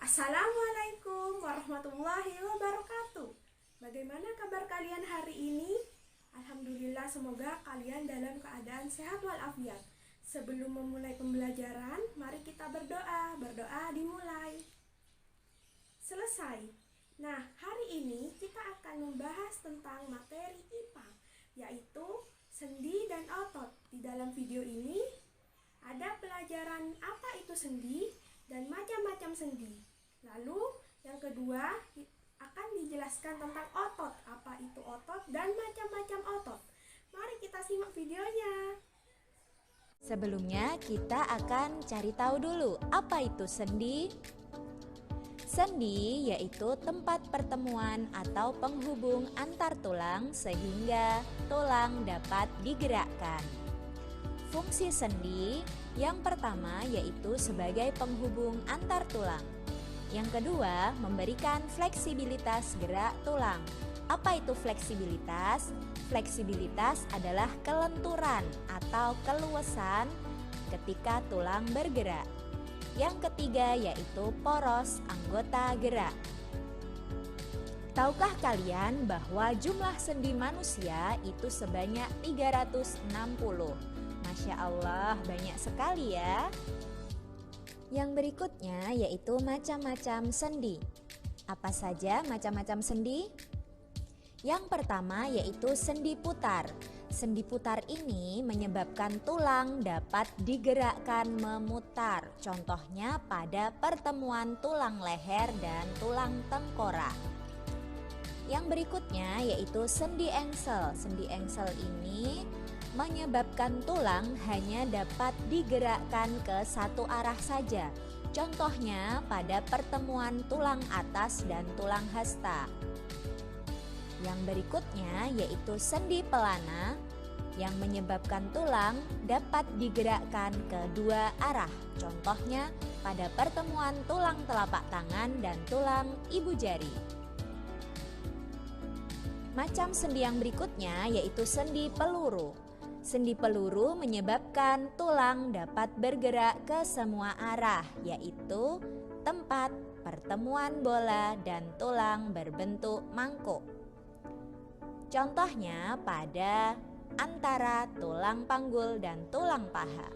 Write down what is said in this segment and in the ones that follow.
Assalamualaikum warahmatullahi wabarakatuh. Bagaimana kabar kalian hari ini? Alhamdulillah, semoga kalian dalam keadaan sehat walafiat. Sebelum memulai pembelajaran, mari kita berdoa. Berdoa dimulai. Selesai. Nah, hari ini kita akan membahas tentang materi IPA, yaitu sendi dan otot. Di dalam video ini ada pelajaran apa itu sendi dan macam-macam sendi. Lalu yang kedua akan dijelaskan tentang otot, apa itu otot dan macam-macam otot. Mari kita simak videonya. Sebelumnya kita akan cari tahu dulu apa itu sendi. Sendi yaitu tempat pertemuan atau penghubung antar tulang sehingga tulang dapat digerakkan. Fungsi sendi yang pertama yaitu sebagai penghubung antar tulang. Yang kedua, memberikan fleksibilitas gerak tulang. Apa itu fleksibilitas? Fleksibilitas adalah kelenturan atau keluasan ketika tulang bergerak. Yang ketiga yaitu poros anggota gerak. Tahukah kalian bahwa jumlah sendi manusia itu sebanyak 360? Masya Allah, banyak sekali ya. Yang berikutnya yaitu macam-macam sendi. Apa saja macam-macam sendi? Yang pertama yaitu sendi putar. Sendi putar ini menyebabkan tulang dapat digerakkan memutar. Contohnya pada pertemuan tulang leher dan tulang tengkorak. Yang berikutnya yaitu sendi engsel. Sendi engsel ini menyebabkan tulang hanya dapat digerakkan ke satu arah saja. Contohnya pada pertemuan tulang atas dan tulang hasta. Yang berikutnya yaitu sendi pelana yang menyebabkan tulang dapat digerakkan ke dua arah. Contohnya pada pertemuan tulang telapak tangan dan tulang ibu jari. Macam sendi yang berikutnya yaitu sendi peluru. Sendi peluru menyebabkan tulang dapat bergerak ke semua arah, yaitu tempat pertemuan bola dan tulang berbentuk mangkuk. Contohnya pada antara tulang panggul dan tulang paha.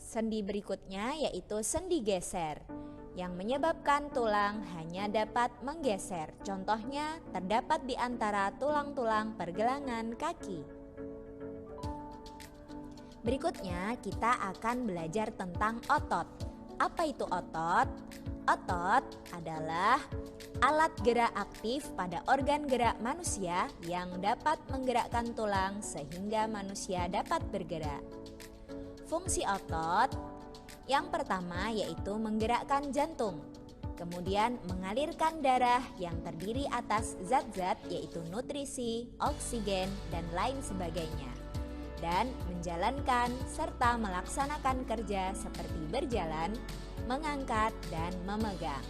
Sendi berikutnya yaitu sendi geser, yang menyebabkan tulang hanya dapat menggeser. Contohnya terdapat di antara tulang-tulang pergelangan kaki. Berikutnya kita akan belajar tentang otot. Apa itu otot? Otot adalah alat gerak aktif pada organ gerak manusia yang dapat menggerakkan tulang sehingga manusia dapat bergerak. Fungsi otot yang pertama yaitu menggerakkan jantung, kemudian mengalirkan darah yang terdiri atas zat-zat yaitu nutrisi, oksigen, dan lain sebagainya, dan menjalankan serta melaksanakan kerja seperti berjalan, mengangkat, dan memegang.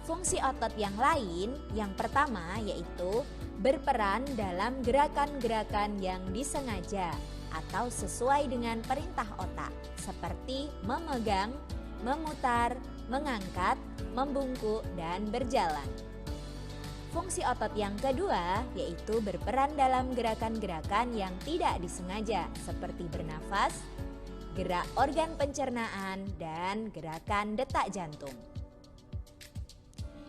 Fungsi otot yang lain yang pertama yaitu berperan dalam gerakan-gerakan yang disengaja atau sesuai dengan perintah otak, seperti memegang, memutar, mengangkat, membungkuk, dan berjalan. Fungsi otot yang kedua yaitu berperan dalam gerakan-gerakan yang tidak disengaja, seperti bernafas, gerak organ pencernaan, dan gerakan detak jantung.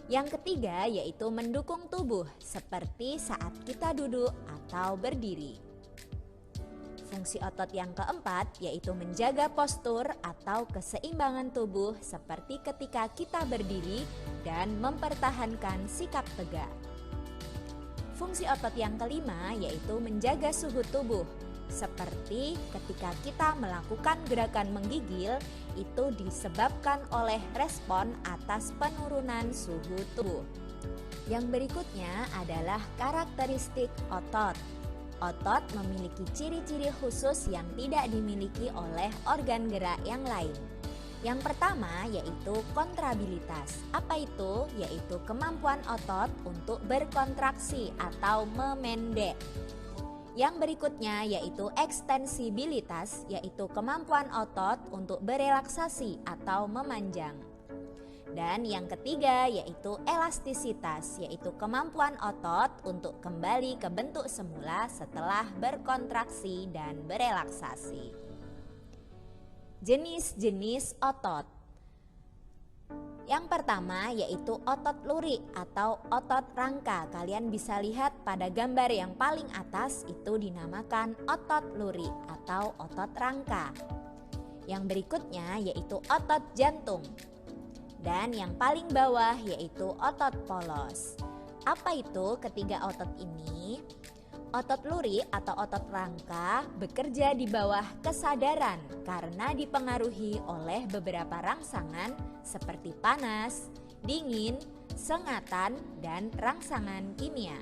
Yang ketiga yaitu mendukung tubuh, seperti saat kita duduk atau berdiri. Fungsi otot yang keempat yaitu menjaga postur atau keseimbangan tubuh seperti ketika kita berdiri dan mempertahankan sikap tegak. Fungsi otot yang kelima yaitu menjaga suhu tubuh, seperti ketika kita melakukan gerakan menggigil itu disebabkan oleh respon atas penurunan suhu tubuh. Yang berikutnya adalah karakteristik otot. Otot memiliki ciri-ciri khusus yang tidak dimiliki oleh organ gerak yang lain. Yang pertama yaitu kontrabilitas. Apa itu? Yaitu kemampuan otot untuk berkontraksi atau memendek. Yang berikutnya yaitu ekstensibilitas, yaitu kemampuan otot untuk berelaksasi atau memanjang. Dan yang ketiga yaitu elastisitas, yaitu kemampuan otot untuk kembali ke bentuk semula setelah berkontraksi dan berelaksasi. Jenis-jenis otot. Yang pertama yaitu otot lurik atau otot rangka. Kalian bisa lihat pada gambar yang paling atas itu dinamakan otot lurik atau otot rangka. Yang berikutnya yaitu otot jantung. Dan yang paling bawah yaitu otot polos. Apa itu ketiga otot ini? Otot lurik atau otot rangka bekerja di bawah kesadaran karena dipengaruhi oleh beberapa rangsangan seperti panas, dingin, sengatan, dan rangsangan kimia.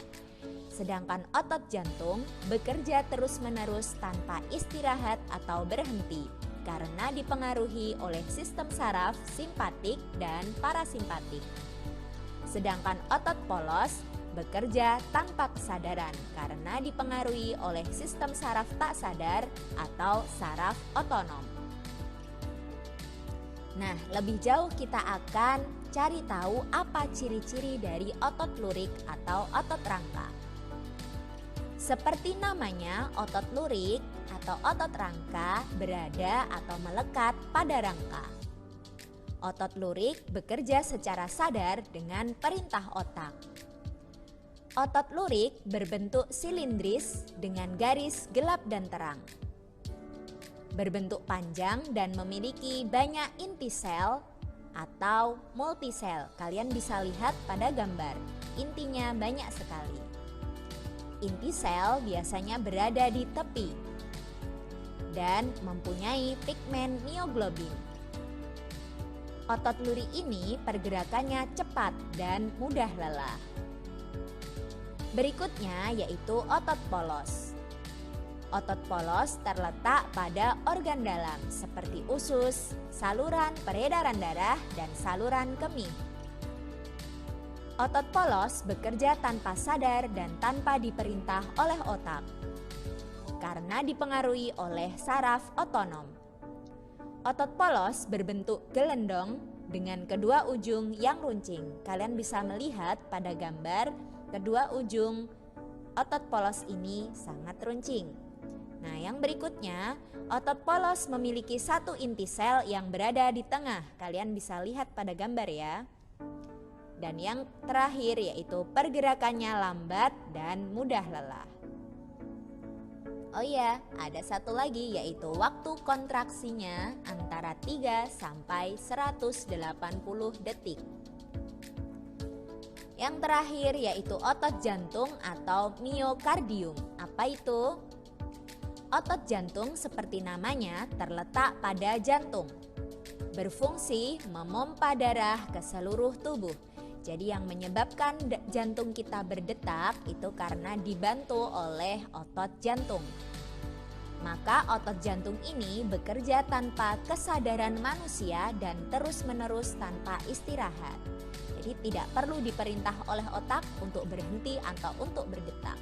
Sedangkan otot jantung bekerja terus-menerus tanpa istirahat atau berhenti karena dipengaruhi oleh sistem saraf simpatik dan parasimpatik. Sedangkan otot polos bekerja tanpa kesadaran karena dipengaruhi oleh sistem saraf tak sadar atau saraf otonom. Nah, lebih jauh kita akan cari tahu apa ciri-ciri dari otot lurik atau otot rangka. Seperti namanya, otot lurik atau otot rangka berada atau melekat pada rangka. Otot lurik bekerja secara sadar dengan perintah otak. Otot lurik berbentuk silindris dengan garis gelap dan terang. Berbentuk panjang dan memiliki banyak inti sel atau multisel. Kalian bisa lihat pada gambar, intinya banyak sekali. Inti sel biasanya berada di tepi dan mempunyai pigmen mioglobin. Otot lurik ini pergerakannya cepat dan mudah lelah. Berikutnya yaitu otot polos. Otot polos terletak pada organ dalam seperti usus, saluran peredaran darah, dan saluran kemih. Otot polos bekerja tanpa sadar dan tanpa diperintah oleh otak karena dipengaruhi oleh saraf otonom. Otot polos berbentuk gelendong dengan kedua ujung yang runcing. Kalian bisa melihat pada gambar kedua ujung otot polos ini sangat runcing. Nah, yang berikutnya, otot polos memiliki satu inti sel yang berada di tengah. Kalian bisa lihat pada gambar ya. Dan yang terakhir yaitu pergerakannya lambat dan mudah lelah. Oh iya, ada satu lagi yaitu waktu kontraksinya antara 3 sampai 180 detik. Yang terakhir yaitu otot jantung atau miokardium. Apa itu? Otot jantung seperti namanya terletak pada jantung. Berfungsi memompa darah ke seluruh tubuh. Jadi yang menyebabkan jantung kita berdetak itu karena dibantu oleh otot jantung. Maka otot jantung ini bekerja tanpa kesadaran manusia dan terus-menerus tanpa istirahat. Jadi tidak perlu diperintah oleh otak untuk berhenti atau untuk berdetak.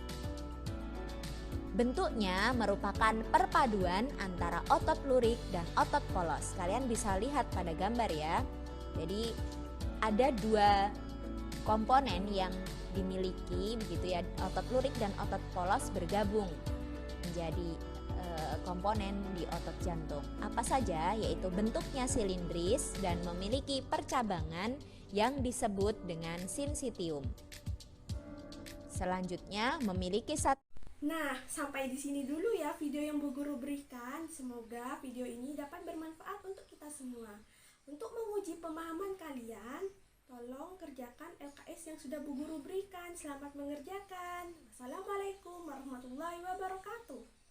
Bentuknya merupakan perpaduan antara otot lurik dan otot polos. Kalian bisa lihat pada gambar ya. Jadi ada dua komponen yang dimiliki begitu ya. Otot lurik dan otot polos bergabung menjadi komponen di otot jantung. Apa saja? Yaitu bentuknya silindris dan memiliki percabangan yang disebut dengan sinsitium. Selanjutnya memiliki Nah, sampai di sini dulu ya video yang Bu Guru berikan. Semoga video ini dapat bermanfaat untuk kita semua. Untuk menguji pemahaman kalian, tolong kerjakan LKS yang sudah Bu Guru berikan. Selamat mengerjakan. Wassalamualaikum warahmatullahi wabarakatuh.